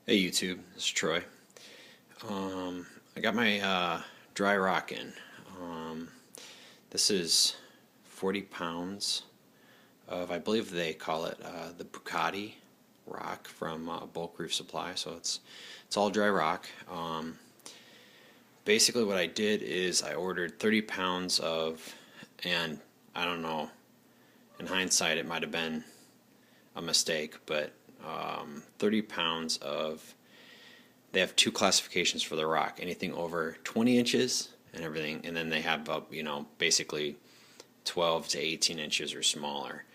Hey YouTube, this is Troy. I got my dry rock in. Um, this is 40 pounds of, I believe they call it the Pukani rock from Bulk Reef Supply. So it's all dry rock. Basically, what I did is I ordered 30 pounds of, and I don't know. In hindsight, it might have been a mistake, but 30 pounds of. They have two classifications for the rock: anything over 20 inches and everything, and then they have up, basically 12 to 18 inches or smaller.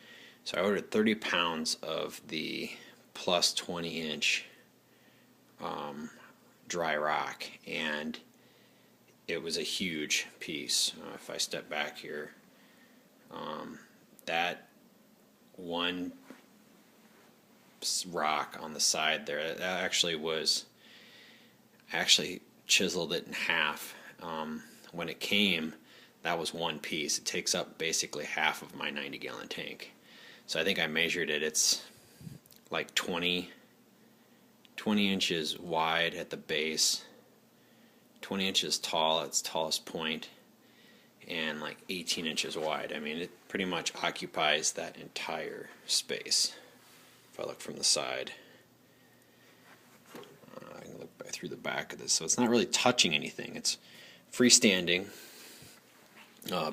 So I ordered 30 pounds of the plus 20-inch dry rock, and it was a huge piece. If I step back here, that one rock on the side there, that actually chiseled it in half. When it came, that was one piece. It takes up basically half of my 90-gallon tank. So I think I measured it. It's like 20 inches wide at the base, 20 inches tall at its tallest point, and like 18 inches wide. I mean, it pretty much occupies that entire space. If I look from the side, I can look through the back of this. So it's not really touching anything. It's freestanding.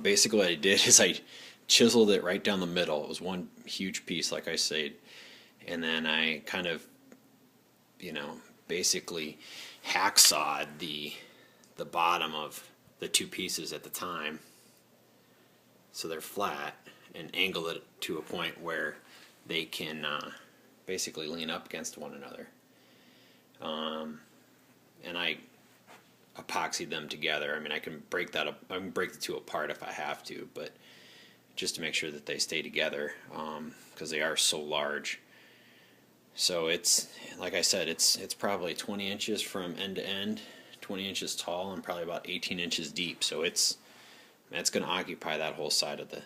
Basically what I did is I chiseled it right down the middle. It was one huge piece, like I said, and then I kind of, basically hacksawed the bottom of the two pieces at the time, so they're flat, and angled it to a point where they can basically lean up against one another. And I epoxied them together. I mean, I can break that up. I can break the two apart if I have to, but just to make sure that they stay together, because they are so large. So it's, like I said, it's probably 20 inches from end to end, 20 inches tall, and probably about 18 inches deep. So it's going to occupy that whole side of the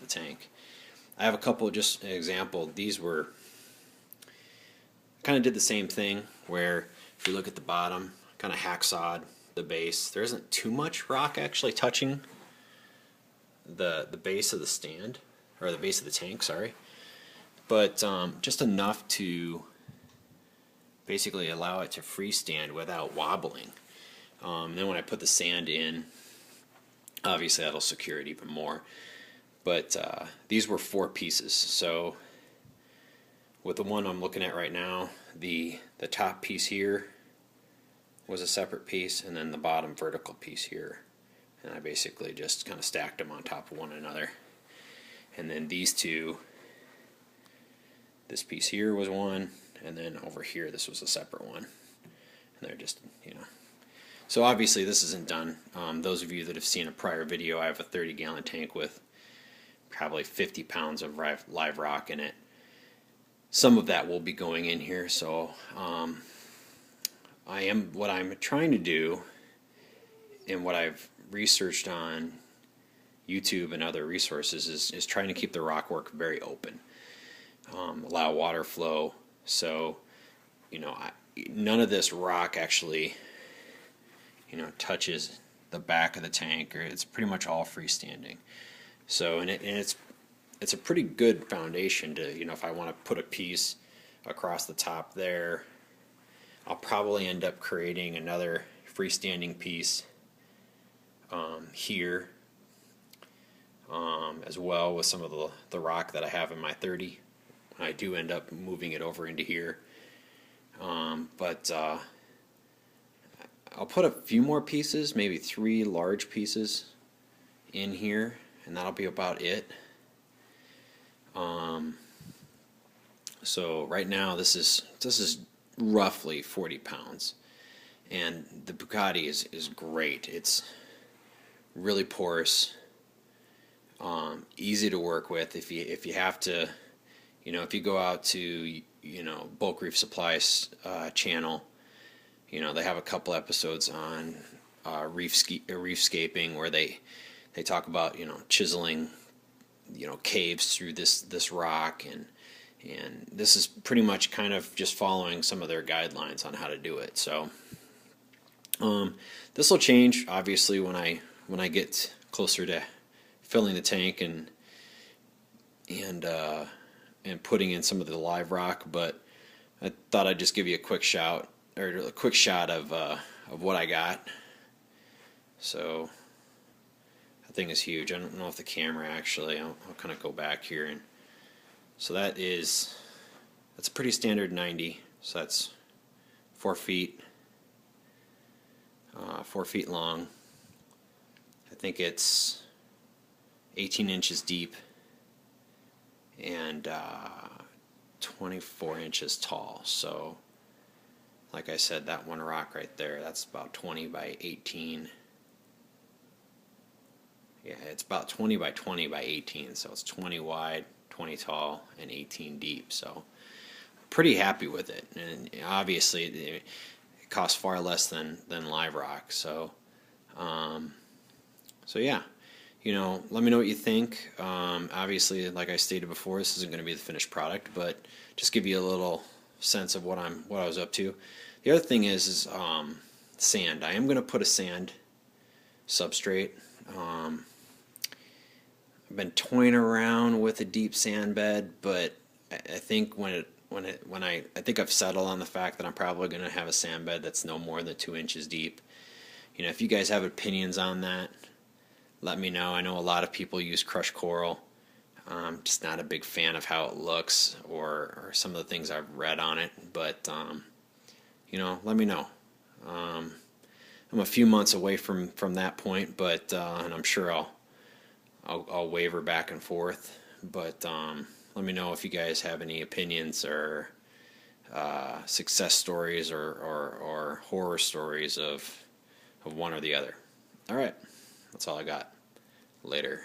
tank. I have a couple, just an example. These were kind of did the same thing, where if you look at the bottom, kind of hacksawed the base. There isn't too much rock actually touching the base of the stand, or the base of the tank, sorry, but just enough to basically allow it to freestand without wobbling. Then when I put the sand in, obviously that'll secure it even more. But these were 4 pieces. So with the one I'm looking at right now, the top piece here was a separate piece, and then the bottom vertical piece here. And I basically just kind of stacked them on top of one another. And then these two, this piece here was one, and then over here this was a separate one. And they're just, So obviously this isn't done. Those of you that have seen a prior video, I have a 30-gallon tank with probably 50 pounds of live rock in it. Some of that will be going in here, so what I'm trying to do, and what I've researched on YouTube and other resources, is trying to keep the rock work very open, allow water flow. So none of this rock actually touches the back of the tank, or it's pretty much all freestanding. So it's a pretty good foundation to, if I want to put a piece across the top there, I'll probably end up creating another freestanding piece here, as well, with some of the rock that I have in my 30. I do end up moving it over into here, but I'll put a few more pieces, maybe 3 large pieces in here, and that'll be about it. So right now this is roughly 40 pounds, and the Pukani is great. It's really porous, easy to work with. If you have to, if you go out to Bulk Reef Supply's channel, they have a couple episodes on reefscaping, where they talk about chiseling caves through this rock, and this is pretty much kind of just following some of their guidelines on how to do it. So this will change obviously when I get closer to filling the tank and putting in some of the live rock. But I thought I'd just give you a quick shot of what I got. So that thing is huge. I don't know if the camera actually. I'll kind of go back here, and so that's a pretty standard 90. So that's 4 feet, 4 feet long. I think it's 18 inches deep and 24 inches tall. So like I said, that one rock right there, that's about 20 by 18. Yeah, it's about 20 by 20 by 18, so it's 20 wide, 20 tall, and 18 deep. So pretty happy with it. And obviously it costs far less than live rock. So so yeah, let me know what you think. Obviously, like I stated before, this isn't going to be the finished product, but just give you a little sense of what I was up to. The other thing is sand. I am going to put a sand substrate. I've been toying around with a deep sand bed, but I think I think I've settled on the fact that I'm probably going to have a sand bed that's no more than 2 inches deep. If you guys have opinions on that, let me know. I know a lot of people use crushed coral. I'm just not a big fan of how it looks or some of the things I've read on it, but let me know. I'm a few months away from that point, but and I'm sure I'll waver back and forth. But let me know if you guys have any opinions or success stories or horror stories of one or the other. All right, that's all I got. Later.